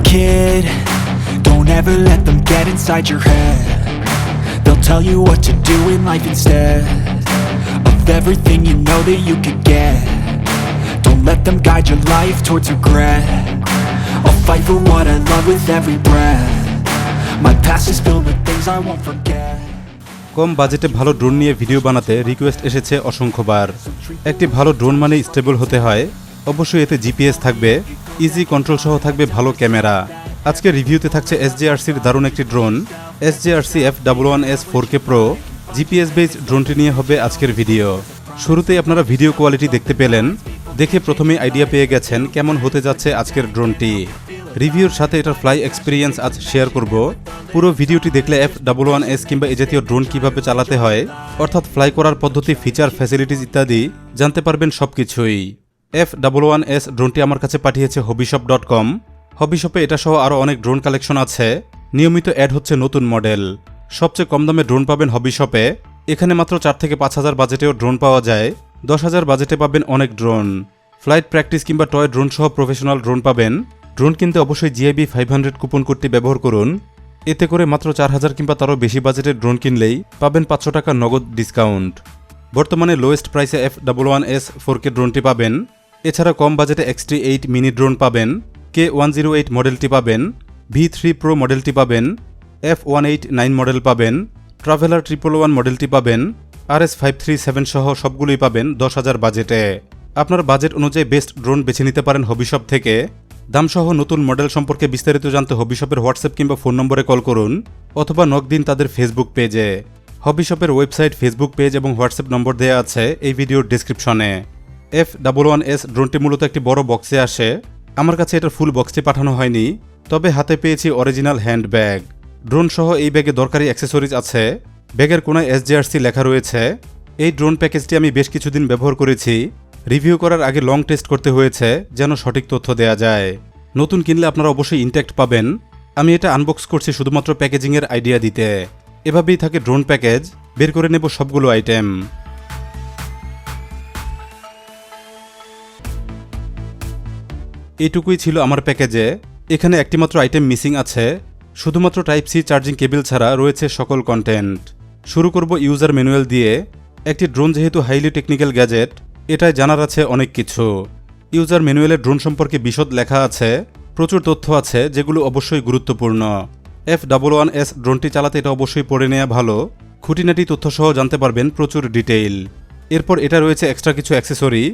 kid, don't ever let them get inside your head. They'll tell you what to do in life instead of everything you know that you could get. Don't let them guide your life towards regret. I'll fight for what I love with every breath. My past is filled with things I won't forget. কম বাজেটে ভালো drone নিয়ে video বানাতে request এসেছে অসংখ্যবার। একটি ভালো drone মানে stable হতে হয়, অবশ্যই এতে জিপিএস থাকবে, ইজি কন্ট্রোল সহ থাকবে ভালো ক্যামেরা। আজকে রিভিউতে থাকছে SJRCর দারুণ একটি drone SJRC F11S 4K Pro। GPS base ড্রোনটি নিয়ে হবে আজকের ভিডিও। শুরুতেই আপনারা ভিডিও কোয়ালিটি দেখতে পেলেন, দেখে প্রথমেই আইডিয়া পেয়ে গেছেন কেমন হতে যাচ্ছে আজকের ড্রোনটি। রিভিউর সাথে এটার ফ্লাই এক্সপিরিয়েন্স আজ শেয়ার করব। পুরো ভিডিওটি দেখলে F11S কিংবা এ জাতীয় ড্রোন কিভাবে চালাতে হয়, অর্থাৎ ফ্লাই করার পদ্ধতি, ফিচার, ফ্যাসিলিটিস ইত্যাদি জানতে পারবেন সবকিছুই। F11S ড্রোনটি আমার কাছে পাঠিয়েছে hobbyshop.com। হবিশপে এটা সহ আরও অনেক ড্রোন কালেকশন আছে, নিয়মিত অ্যাড হচ্ছে নতুন মডেল। সবচেয়ে কম দামে ড্রোন পাবেন হবিশপে। এখানে মাত্র 4 থেকে 5 হাজার বাজেটেও ড্রোন পাওয়া যায়, 10 হাজার বাজেটে পাবেন অনেক ড্রোন। ফ্লাইট প্র্যাকটিস কিংবা টয় ড্রোন সহ প্রফেশনাল ড্রোন পাবেন। ড্রোন কিনতে অবশ্যই GIB 500 কুপন কোডটি ব্যবহার করুন। এতে করে মাত্র 4000 কিংবা তারও বেশি বাজেটের ড্রোন কিনলেই পাবেন 500 টাকা নগদ ডিসকাউন্ট। বর্তমানে লোয়েস্ট প্রাইসে F11S 4K ড্রোনটি পাবেন। এছাড়া কম বাজেটে X-T8 মিনি ড্রোন পাবেন, K108 মডেলটি পাবেন, V3 Pro মডেলটি পাবেন, F189 মডেল পাবেন, ট্রাভেলার 111 মডেলটি পাবেন, RS537 সহ সবগুলোই পাবেন 10,000 বাজেটে। আপনার বাজেট অনুযায়ী বেস্ট ড্রোন বেছে নিতে পারেন হবিশপ থেকে। দামসহ নতুন মডেল সম্পর্কে বিস্তারিত জানতে হবিশপের হোয়াটসঅ্যাপ কিংবা ফোন নম্বরে কল করুন, অথবা নক দিন তাদের ফেসবুক পেজে। হবিশপের ওয়েবসাইট, ফেসবুক পেজ এবং হোয়াটসঅ্যাপ নম্বর দেওয়া আছে এই ভিডিওর ডেসক্রিপশনে। F11S ড্রোনটি মূলত একটি বড় বক্সে আসে। আমার কাছে এটার ফুল বক্সটি পাঠানো হয়নি, তবে হাতে পেয়েছি অরিজিনাল হ্যান্ড ব্যাগ। ড্রোন সহ এই ব্যাগে দরকারি অ্যাক্সেসরিজ আছে। ব্যাগের কোনায় SJRC লেখা রয়েছে। এই ড্রোন প্যাকেজটি আমি বেশ কিছুদিন ব্যবহার করেছি। রিভিউ করার আগে লং টেস্ট করতে হয়েছে যেন সঠিক তথ্য দেয়া যায়। নতুন কিনলে আপনারা অবশ্যই ইনট্যাক্ট পাবেন। আমি এটা আনবক্স করছি শুধুমাত্র প্যাকেজিংয়ের আইডিয়া দিতে। এভাবেই থাকে ড্রোন প্যাকেজ। বের করে নেব সবগুলো আইটেম। এইটুকুই ছিল আমার প্যাকেজে। এখানে একটিমাত্র আইটেম মিসিং আছে, শুধুমাত্র Type-C চার্জিং কেবল ছাড়া রয়েছে সকল কন্টেন্ট। শুরু করব ইউজার ম্যানুয়াল দিয়ে। একটি ড্রোন যেহেতু হাইলি টেকনিক্যাল গ্যাজেট, এটাই জানার আছে অনেক কিছু। ইউজার ম্যানুয়ালে ড্রোন সম্পর্কে বিশদ লেখা আছে, প্রচুর তথ্য আছে যেগুলো অবশ্যই গুরুত্বপূর্ণ। F11S ড্রোনটি চালাতে এটা অবশ্যই পড়ে নেওয়া ভালো। খুঁটিনাটি তথ্যসহ জানতে পারবেন প্রচুর ডিটেইল। এরপর এটা রয়েছে এক্সট্রা কিছু অ্যাক্সেসরি।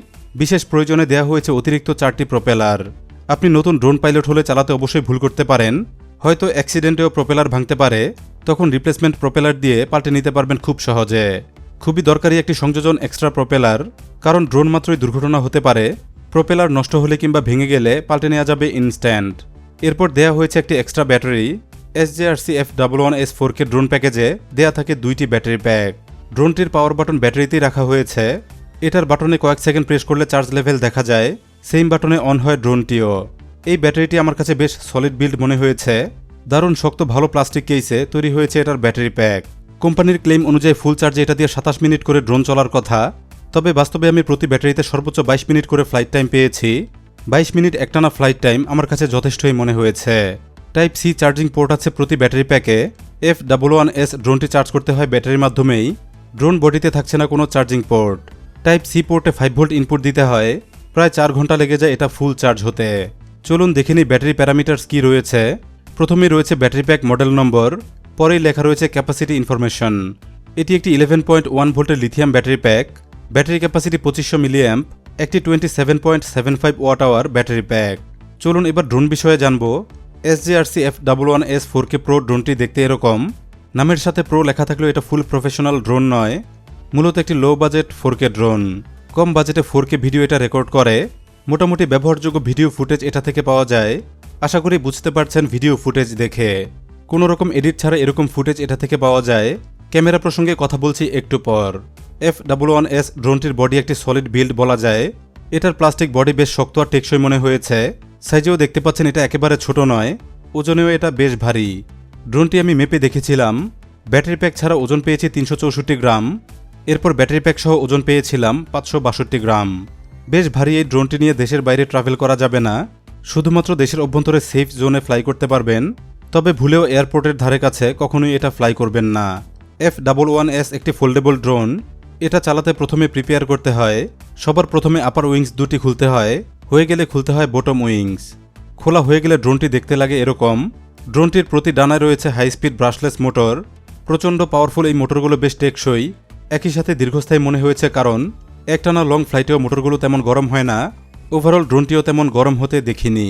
বিশেষ প্রয়োজনে দেওয়া হয়েছে অতিরিক্ত 4টি প্রপেলার। আপনি নতুন ড্রোন পাইলট হলে চালাতে অবশ্যই ভুল করতে পারেন, হয়তো অ্যাক্সিডেন্টেও প্রপেলার ভাঙতে পারে, তখন রিপ্লেসমেন্ট প্রপেলার দিয়ে পাল্টে নিতে পারবেন খুব সহজে। খুবই দরকারি একটি সংযোজন এক্সট্রা প্রপেলার, কারণ ড্রোন মাত্রই দুর্ঘটনা হতে পারে। প্রপেলার নষ্ট হলে কিংবা ভেঙে গেলে পাল্টে নেওয়া যাবে ইনস্ট্যান্ট। এরপর দেয়া হয়েছে একটি extra battery. SJRC F11S 4K drone প্যাকেজে দেয়া থাকে 2টি ব্যাটারি প্যাক। ড্রোনটির পাওয়ার বাটন ব্যাটারিতেই রাখা হয়েছে। এটার বাটনে কয়েক সেকেন্ড প্রেস করলে চার্জ লেভেল দেখা যায়, সেম বাটনে অন হয় ড্রোনটিও। এই ব্যাটারিটি আমার কাছে বেশ সলিড বিল্ড মনে হয়েছে। দারুণ শক্ত ভালো প্লাস্টিক কেসে তৈরি হয়েছে এটার ব্যাটারি প্যাক। কোম্পানির ক্লেম অনুযায়ী ফুল চার্জে এটা দিয়ে 27 মিনিট করে ড্রোন চলার কথা, তবে বাস্তবে আমি প্রতি ব্যাটারিতে সর্বোচ্চ 22 মিনিট করে ফ্লাইট টাইম পেয়েছি। 22 মিনিট একটানা ফ্লাইট টাইম আমার কাছে যথেষ্টই মনে হয়েছে। Type-C চার্জিং পোর্ট আছে প্রতি ব্যাটারি প্যাকে। F11S ড্রোনটি চার্জ করতে হয় ব্যাটারির মাধ্যমেই। ড্রোন বডিতে থাকছে না কোনো charging port. Type-C পোর্টে 5 volt input দিতে হয়। প্রায় 4 ঘন্টা লেগে যায় এটা ফুল চার্জ হতে। চলুন দেখে নিই ব্যাটারি প্যারামিটার্স কী রয়েছে। প্রথমেই রয়েছে ব্যাটারি প্যাক মডেল নম্বর, পরেই লেখা রয়েছে ক্যাপাসিটি ইনফরমেশন। এটি একটি 11.1 ভোল্টের lithium battery pack. Battery capacity 2500 মিলিঅ্যাম্প, একটি 27.75 ওয়াট আওয়ার ব্যাটারি প্যাক। চলুন এবার ড্রোন বিষয়ে জানব। SJRC F11S 4K Pro ড্রোনটি দেখতে এরকম। নামের সাথে প্রো লেখা থাকলেও এটা ফুল প্রফেশনাল ড্রোন নয়, মূলত একটি লো বাজেট 4K ড্রোন। কম বাজেটে 4K ভিডিও এটা রেকর্ড করে। মোটামুটি ব্যবহারযোগ্য ভিডিও ফুটেজ এটা থেকে পাওয়া যায়। আশা করি বুঝতে পারছেন ভিডিও ফুটেজ দেখে। কোনো রকম এডিট ছাড়া এরকম ফুটেজ এটা থেকে পাওয়া যায়। ক্যামেরা প্রসঙ্গে কথা বলছি একটু পর। F11S ড্রোনটির বডি একটি সলিড বিল্ড বলা যায়। এটার প্লাস্টিক বডি বেশ শক্ত আর টেকসই মনে হয়েছে। সাইজেও দেখতে পাচ্ছেন এটা একেবারে ছোট নয়, ওজনেও এটা বেশ ভারী। ড্রোনটি আমি মেপে দেখেছিলাম। ব্যাটারি প্যাক ছাড়া ওজন পেয়েছি 364 গ্রাম। এরপর ব্যাটারি প্যাক সহ ওজন পেয়েছিলাম 562 গ্রাম। বেশ ভারী এই ড্রোনটি নিয়ে দেশের বাইরে ট্রাভেল করা যাবে না। শুধুমাত্র দেশের অভ্যন্তরে সেফ জোনে ফ্লাই করতে পারবেন, তবে ভুলেও এয়ারপোর্টের ধারে কাছে কখনোই এটা ফ্লাই করবেন না। F11S একটি ফোল্ডেবল ড্রোন। এটা চালাতে প্রথমে প্রিপেয়ার করতে হয়। সবার প্রথমে আপার উইংস দুটি খুলতে হয়, হয়ে গেলে খুলতে হয় বটম উইংস। খোলা হয়ে গেলে ড্রোনটি দেখতে লাগে এরকম। ড্রোনটির প্রতি ডানায় রয়েছে হাই স্পিড ব্রাশলেস মোটর। প্রচণ্ড পাওয়ারফুল এই মোটরগুলো বেশ টেকসই, একই সাথে দীর্ঘস্থায়ী মনে হয়েছে কারণ একটানা লং ফ্লাইটেও মোটরগুলো তেমন গরম হয় না। ওভারঅল ড্রোনটিও তেমন গরম হতে দেখিনি।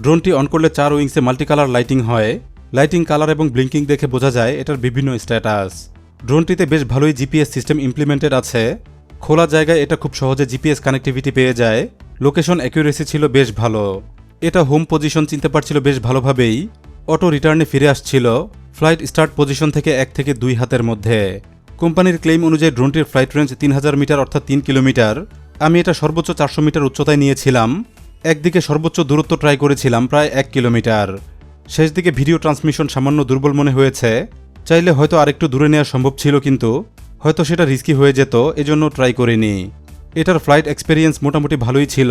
ড্রোনটি অন করলে 4 উইংসে মাল্টিকালার লাইটিং হয়। লাইটিং কালার এবং ব্লিঙ্কিং দেখে বোঝা যায় এটার বিভিন্ন স্ট্যাটাস। ড্রোনটিতে বেশ ভালোই জিপিএস সিস্টেম ইমপ্লিমেন্টেড আছে। খোলা জায়গায় এটা খুব সহজে জিপিএস কানেক্টিভিটি পেয়ে যায়। লোকেশন অ্যাকুরেসি ছিল বেশ ভালো। এটা হোম পজিশন চিনতে পারছিল বেশ ভালোভাবেই। অটো রিটার্নে ফিরে আসছিল ফ্লাইট স্টার্ট পজিশন থেকে 1 থেকে 2 হাতের মধ্যে। কোম্পানির ক্লেইম অনুযায়ী ড্রোনটির ফ্লাইট রেঞ্জ 3000 মিটার অর্থাৎ 3 কিলোমিটার। আমি এটা সর্বোচ্চ 400 মিটার উচ্চতায় নিয়েছিলাম। একদিকে সর্বোচ্চ দূরত্ব ট্রাই করেছিলাম প্রায় 1 কিলোমিটার। শেষ দিকে ভিডিও ট্রান্সমিশন সামান্য দুর্বল মনে হয়েছে। চাইলে হয়তো আরেকটু দূরে নেওয়া সম্ভব ছিল, কিন্তু হয়তো সেটা রিস্কি হয়ে যেত, এজন্য ট্রাই করিনি। এটার ফ্লাইট এক্সপেরিয়েন্স মোটামুটি ভালোই ছিল।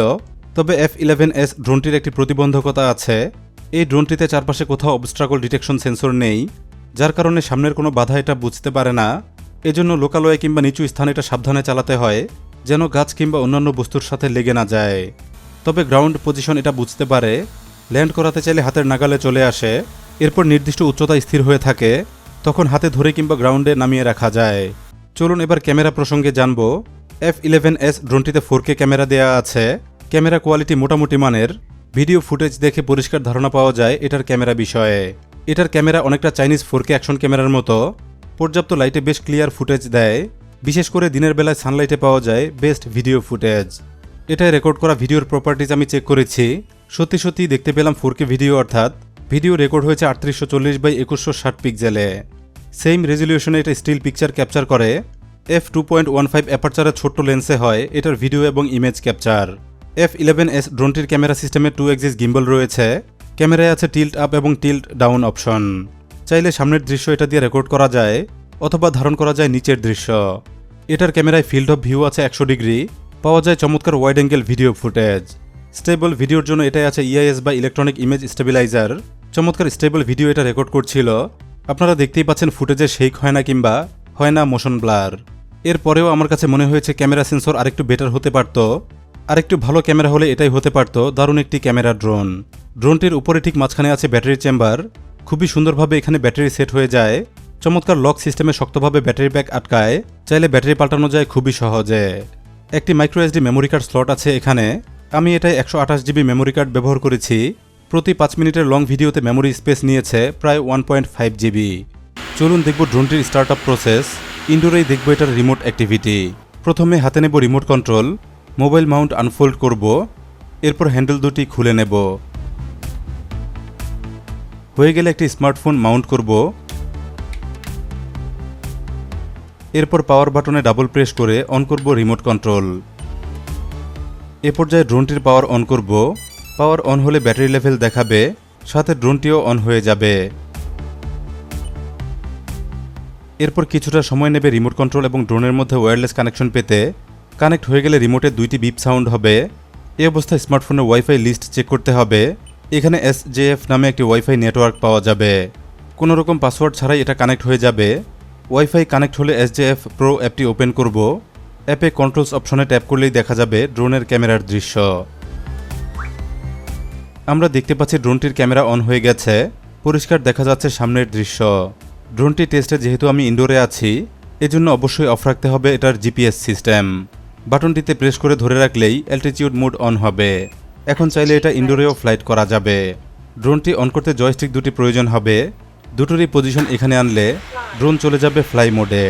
তবে F11S ড্রোনটির একটি প্রতিবন্ধকতা আছে। এই ড্রোনটিতে চারপাশে কোথাও অবস্ট্রাকল ডিটেকশন সেন্সর নেই, যার কারণে সামনের কোনো বাধা এটা বুঝতে পারে না। এজন্য লোকালয়ে কিংবা নিচু স্থানে এটা সাবধানে চালাতে হয়, যেন গাছ কিংবা অন্যান্য বস্তুর সাথে লেগে না যায়। তবে গ্রাউন্ড পজিশন এটা বুঝতে পারে। ল্যান্ড করাতে চাইলে হাতের নাগালে চলে আসে। এরপর নির্দিষ্ট উচ্চতায় স্থির হয়ে থাকে, তখন হাতে ধরে কিংবা গ্রাউন্ডে নামিয়ে রাখা যায়। চলুন এবার ক্যামেরা প্রসঙ্গে জানব। F11S ড্রোনটিতে 4K ক্যামেরা দেয়া আছে। ক্যামেরা কোয়ালিটি মোটামুটি মানের। ভিডিও ফুটেজ দেখে পরিষ্কার ধারণা পাওয়া যায় এটার ক্যামেরা বিষয়ে। এটার ক্যামেরা অনেকটা চাইনিজ 4K অ্যাকশন ক্যামেরার মতো। পর্যাপ্ত লাইটে বেশ ক্লিয়ার ফুটেজ দেয়। বিশেষ করে দিনের বেলায় সানলাইটে পাওয়া যায় বেস্ট ভিডিও ফুটেজ। এটায় রেকর্ড করা ভিডিওর প্রপার্টিজ আমি চেক করেছি। সত্যি সত্যি দেখতে পেলাম 4K ভিডিও, অর্থাৎ ভিডিও রেকর্ড হয়েছে 3840x2160 পিক্সেলে। সেম রেজলিউশনে এটা স্টিল পিকচার ক্যাপচার করে। f2.15 অ্যাপারচারের ছোট্ট লেন্সে হয় এটার ভিডিও এবং ইমেজ ক্যাপচার। F11S ড্রোনটির ক্যামেরা সিস্টেমে 2 এক্সিস গিম্বল রয়েছে। ক্যামেরায় আছে টিল্ট আপ এবং টিল্ট ডাউন অপশন। চাইলে সামনের দৃশ্য এটা দিয়ে রেকর্ড করা যায়, অথবা ধারণ করা যায় নিচের দৃশ্য। এটার ক্যামেরায় ফিল্ড অফ ভিউ আছে 100 ডিগ্রি। পাওয়া যায় চমৎকার wide angle video footage. Stable ভিডিওর জন্য এটাই আছে EIS বা ইলেকট্রনিক ইমেজ স্টেবিলাইজার। চমৎকার স্টেবল ভিডিও এটা রেকর্ড করছিল। আপনারা দেখতেই পাচ্ছেন ফুটেজে শেক হয় না কিংবা হয় না মোশন ব্লার। এরপরেও আমার কাছে মনে হয়েছে ক্যামেরা সেন্সর আরেকটু বেটার হতে পারত। আরেকটু ভালো ক্যামেরা হলে এটাই হতে পারত। দারুণ একটি ক্যামেরা ড্রোন। ড্রোনটির উপরে ঠিক মাঝখানে আছে ব্যাটারি চেম্বার। খুবই সুন্দরভাবে এখানে ব্যাটারি সেট হয়ে যায়। চমৎকার লক সিস্টেমে শক্তভাবে ব্যাটারি ব্যাগ আটকায়। চাইলে ব্যাটারি পাল্টানো যায় খুবই সহজে। একটি micro SD memory card slot আছে এখানে। আমি এটাই 128 GB মেমোরি কার্ড ব্যবহার করেছি। প্রতি 5 মিনিটের লং ভিডিওতে মেমোরি স্পেস নিয়েছে প্রায় 1.5 GB। চলুন দেখব ড্রোনটির স্টার্ট আপ প্রসেস। ইনডোরেই দেখব এটার রিমোট অ্যাক্টিভিটি। প্রথমে হাতে নেব remote control. Mobile Mount unfold করব। এরপর হ্যান্ডেল দুটি খুলে নেব। হয়ে গেলে একটি স্মার্টফোন মাউন্ট করব। এরপর পাওয়ার বাটনে ডাবল প্রেস করে অন করব রিমোট কন্ট্রোল। এ পর্যায়ে ড্রোনটির পাওয়ার অন করব। পাওয়ার অন হলে ব্যাটারি লেভেল দেখাবে, সাথে ড্রোনটিও অন হয়ে যাবে। এরপর কিছুটা সময় নেবে রিমোট কন্ট্রোল এবং ড্রোনের মধ্যে ওয়্যারলেস কানেকশন পেতে। কানেক্ট হয়ে গেলে রিমোটে 2টি বিপ সাউন্ড হবে। এই অবস্থায় স্মার্টফোনের ওয়াইফাই লিস্ট চেক করতে হবে। এখানে SJF নামে একটি ওয়াইফাই নেটওয়ার্ক পাওয়া যাবে। কোনো রকম পাসওয়ার্ড ছাড়াই এটা কানেক্ট হয়ে যাবে। ওয়াইফাই কানেক্ট হলে SJF Pro অ্যাপটি ওপেন করব। অ্যাপে কন্ট্রোলস অপশনে ট্যাপ করলেই দেখা যাবে ড্রোনের ক্যামেরার দৃশ্য। আমরা দেখতে পাচ্ছি ড্রোনটির ক্যামেরা অন হয়ে গেছে। পরিষ্কার দেখা যাচ্ছে সামনের দৃশ্য। ড্রোনটি টেস্টে যেহেতু আমি ইনডোরে আছি, এজন্য অবশ্যই অফ রাখতে হবে এটার GPS সিস্টেম। বাটনটিতে প্রেস করে ধরে রাখলেই অ্যালটিটিউড মোড অন হবে। এখন চাইলে এটা ইনডোরেও ফ্লাইট করা যাবে। ড্রোনটি অন করতে জয়স্টিক দুটি প্রয়োজন হবে। দুটোরই পজিশন এখানে আনলে ড্রোন চলে যাবে ফ্লাই মোডে।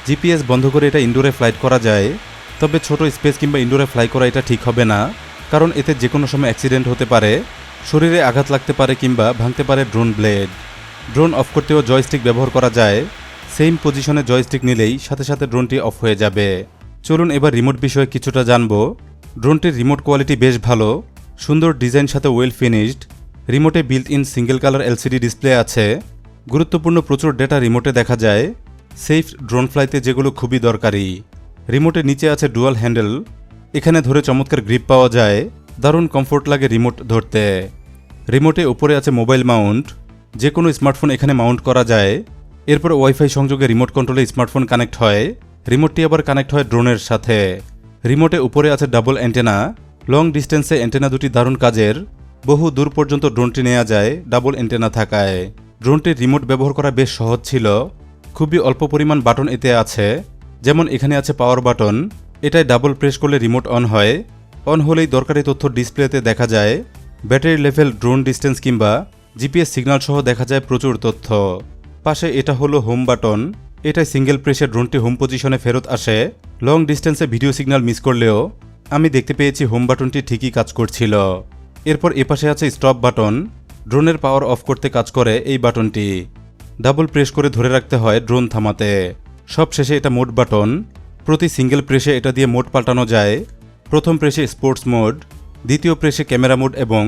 GPS বন্ধ করে এটা ইনডোরে ফ্লাইট করা যায়, তবে ছোট স্পেস কিংবা ইনডোরে ফ্লাই করা এটা ঠিক হবে না, কারণ এতে যে কোনো সময় অ্যাক্সিডেন্ট হতে পারে, শরীরে আঘাত লাগতে পারে কিংবা ভাঙতে পারে ড্রোন ব্লেড। ড্রোন অফ করতেও জয়স্টিক ব্যবহার করা যায়। সেম পজিশনে জয়স্টিক নিলেই সাথে সাথে ড্রোনটি অফ হয়ে যাবে। চলুন এবার রিমোট বিষয়ে কিছুটা জানব। ড্রোনটির রিমোট কোয়ালিটি বেশ ভালো। সুন্দর ডিজাইন সাথে ওয়েল ফিনিশড। রিমোটে built in single colour LCD display আছে। গুরুত্বপূর্ণ প্রচুর ডেটা রিমোটে দেখা যায়, সেফ ড্রোন ফ্লাইতে যেগুলো খুবই দরকারি। রিমোটের নিচে আছে ডুয়াল হ্যান্ডেল। এখানে ধরে চমৎকার গ্রিপ পাওয়া যায়। দারুণ কমফোর্ট লাগে রিমোট ধরতে। রিমোটে উপরে আছে মোবাইল মাউন্ট, যে কোনো স্মার্টফোন এখানে মাউন্ট করা যায়। এরপর ওয়াইফাই সংযোগে রিমোট কন্ট্রোলে স্মার্টফোন কানেক্ট হয়, রিমোটটি আবার কানেক্ট হয় ড্রোনের সাথে। রিমোটে উপরে আছে ডাবল অ্যান্টেনা, লং ডিস্টেন্সে অ্যান্টেনা দুটি দারুণ কাজের, বহু দূর পর্যন্ত ড্রোনটি নেওয়া যায় ডাবল অ্যান্টেনা থাকায়। ড্রোনটির রিমোট ব্যবহার করা বেশ সহজ ছিল, খুবই অল্প পরিমাণ বাটন এতে আছে। যেমন এখানে আছে পাওয়ার বাটন, এটাই ডাবল প্রেস করলে রিমোট অন হয়, অন হলেই দরকারি তথ্য ডিসপ্লেতে দেখা যায়, ব্যাটারি লেভেল, ড্রোন ডিস্টেন্স কিংবা জিপিএস সিগন্যাল সহ দেখা যায় প্রচুর তথ্য। পাশে এটা হলো হোম বাটন, এটাই সিঙ্গেল প্রেসে ড্রোনটি হোম পজিশনে ফেরত আসে। লং ডিস্টেন্সে ভিডিও সিগন্যাল মিস করলেও আমি দেখতে পেয়েছি হোম বাটনটি ঠিকই কাজ করছিল। এরপর এপাশে আছে স্টপ বাটন, ড্রোনের পাওয়ার অফ করতে কাজ করে এই বাটনটি, ডাবল প্রেস করে ধরে রাখতে হয় ড্রোন থামাতে। সব শেষে এটা মোড বাটন, প্রতি সিঙ্গেল প্রেসে এটা দিয়ে মোড পাল্টানো যায়। প্রথম প্রেসে স্পোর্টস মোড, দ্বিতীয় প্রেসে ক্যামেরা মোড এবং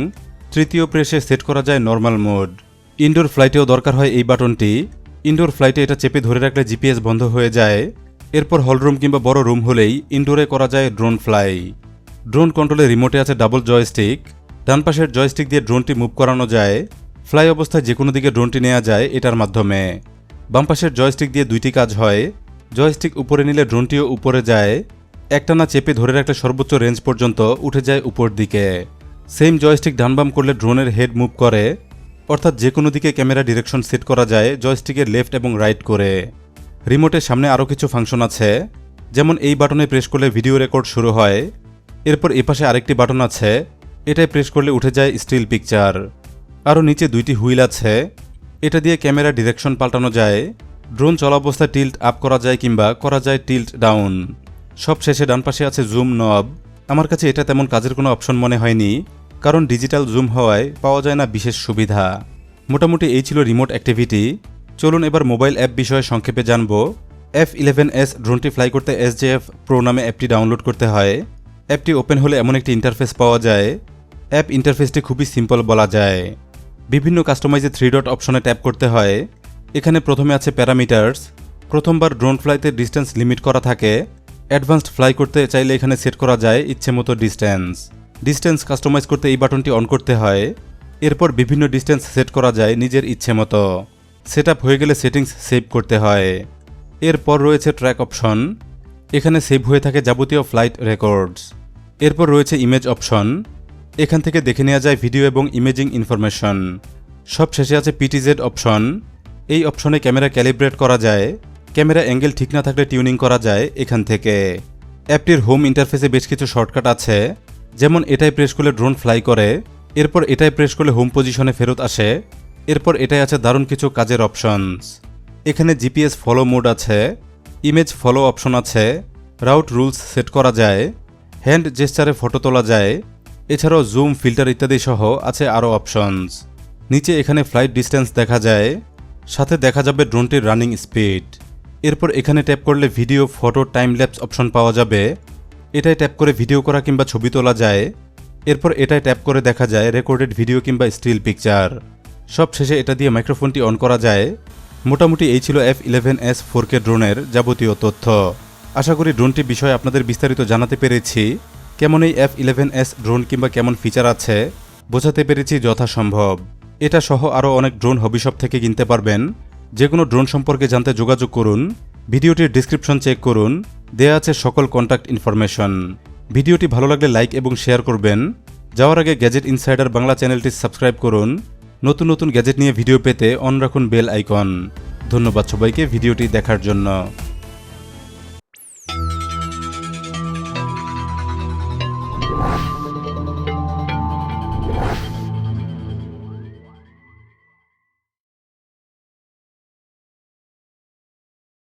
তৃতীয় প্রেসে সেট করা যায় নর্মাল মোড। ইনডোর ফ্লাইটেও দরকার হয় এই বাটনটি, ইনডোর ফ্লাইটে এটা চেপে ধরে রাখলে জিপিএস বন্ধ হয়ে যায়। এরপর হলরুম কিংবা বড় রুম হলেই ইনডোরে করা যায় ড্রোন ফ্লাই। ড্রোন কন্ট্রোলে রিমোটে আছে ডাবল জয়স্টিক, ডান পাশের জয়স্টিক দিয়ে ড্রোনটি মুভ করানো যায়, ফ্লাই অবস্থায় যে কোনো দিকে ড্রোনটি নেওয়া যায় এটার মাধ্যমে। বাম পাশের জয়স্টিক দিয়ে দুইটি কাজ হয়, জয়স্টিক উপরে নিলে ড্রোনটিও উপরে যায়, একটানা চেপে ধরে রাখলে সর্বোচ্চ রেঞ্জ পর্যন্ত উঠে যায় উপর দিকে। সেম জয়স্টিক ডান বাম করলে ড্রোনের হেড মুভ করে, অর্থাৎ যে কোনো দিকে ক্যামেরা ডিরেকশন সেট করা যায় জয়স্টিকের লেফট এবং রাইট করে। রিমোটের সামনে আরও কিছু ফাংশন আছে, যেমন এই বাটনে প্রেস করলে ভিডিও রেকর্ড শুরু হয়। এরপর এপাশে আরেকটি বাটন আছে, এটাই প্রেস করলে উঠে যায় স্টিল পিকচার। আরও নিচে দুইটি হুইল আছে, এটা দিয়ে ক্যামেরা ডিরেকশন পাল্টানো যায়, ড্রোন চলা অবস্থায় টিল্ট আপ করা যায় কিংবা করা যায় টিল্ট ডাউন। সব শেষে ডান পাশে আছে জুম নব, আমার কাছে এটা তেমন কাজের কোনো অপশন মনে হয়নি, কারণ ডিজিটাল জুম হওয়ায় পাওয়া যায় না বিশেষ সুবিধা। মোটামুটি এই ছিল রিমোট অ্যাক্টিভিটি। চলুন এবার মোবাইল অ্যাপ বিষয়ে সংক্ষেপে জানব। F11S ড্রোনটি ফ্লাই করতে SJF Pro নামে অ্যাপটি ডাউনলোড করতে হয়। অ্যাপটি ওপেন হলে এমন একটি ইন্টারফেস পাওয়া যায়, অ্যাপ ইন্টারফেসটি খুবই সিম্পল বলা যায়। বিভিন্ন কাস্টমাইজে 3 ডট অপশনে ট্যাপ করতে হয়। এখানে প্রথমে আছে প্যারামিটার্স, প্রথমবার ড্রোন ফ্লাইতে ডিস্টেন্স লিমিট করা থাকে, অ্যাডভান্সড ফ্লাই করতে চাইলে এখানে সেট করা যায় ইচ্ছে মতো ডিস্টেন্স কাস্টমাইজ করতে এই বাটনটি অন করতে হয়। এরপর বিভিন্ন ডিস্টেন্স সেট করা যায় নিজের ইচ্ছে মতো, সেট আপ হয়ে গেলে সেটিংস সেভ করতে হয়। এরপর রয়েছে ট্র্যাক অপশন, এখানে সেভ হয়ে থাকে যাবতীয় ফ্লাইট রেকর্ডস। এরপর রয়েছে ইমেজ অপশন, এখান থেকে দেখে নেওয়া যায় ভিডিও এবং ইমেজিং ইনফরমেশন। সব শেষে আছে PTZ অপশন, এই অপশনে ক্যামেরা ক্যালিব্রেট করা যায়, ক্যামেরা অ্যাঙ্গেল ঠিক না থাকলে টিউনিং করা যায় এখান থেকে। অ্যাপটির হোম ইন্টারফেসে বেশ কিছু শর্টকাট আছে, যেমন এটাই প্রেস করলে ড্রোন ফ্লাই করে, এরপর এটাই প্রেস করলে হোম পজিশনে ফেরত আসে, এরপর এটাই আছে দারুণ কিছু কাজের অপশনস। এখানে জিপিএস ফলো মোড আছে, ইমেজ ফলো অপশন আছে, রাউট রুলস সেট করা যায়, হ্যান্ড জেস্টারে ফটো তোলা যায়, এছাড়াও জুম, ফিল্টার ইত্যাদি সহ আছে আরও অপশনস। নিচে এখানে ফ্লাইট ডিস্টেন্স দেখা যায়, সাথে দেখা যাবে ড্রোনটির রানিং স্পিড। এরপর এখানে ট্যাপ করলে video, photo, time lapse option পাওয়া যাবে, এটাই ট্যাপ করে ভিডিও করা কিংবা ছবি তোলা যায়। এরপর এটাই ট্যাপ করে দেখা যায় রেকর্ডেড ভিডিও কিংবা স্টিল পিকচার। সব শেষে এটা দিয়ে মাইক্রোফোনটি অন করা যায়। মোটামুটি এই ছিল F11S 4K ড্রোনের যাবতীয় তথ্য। আশা করি ড্রোনটি বিষয়ে আপনাদের বিস্তারিত জানাতে পেরেছি। কেমন এই F11S ড্রোন কিংবা কেমন ফিচার আছে বোঝাতে পেরেছি যথাসম্ভব। এটা সহ আরও অনেক ড্রোন হবিশপ থেকে কিনতে পারবেন। যে কোনো ড্রোন সম্পর্কে জানতে যোগাযোগ করুন, ভিডিওটির ডিসক্রিপশন চেক করুন, দেয়া আছে সকল কন্ট্যাক্ট ইনফরমেশন। ভিডিওটি ভালো লাগলে লাইক এবং শেয়ার করবেন। যাওয়ার আগে গ্যাজেট ইনসাইডার বাংলা চ্যানেলটি সাবস্ক্রাইব করুন। নতুন নতুন গ্যাজেট নিয়ে ভিডিও পেতে অন রাখুন বেল আইকন। ধন্যবাদ সবাইকে ভিডিওটি দেখার জন্য।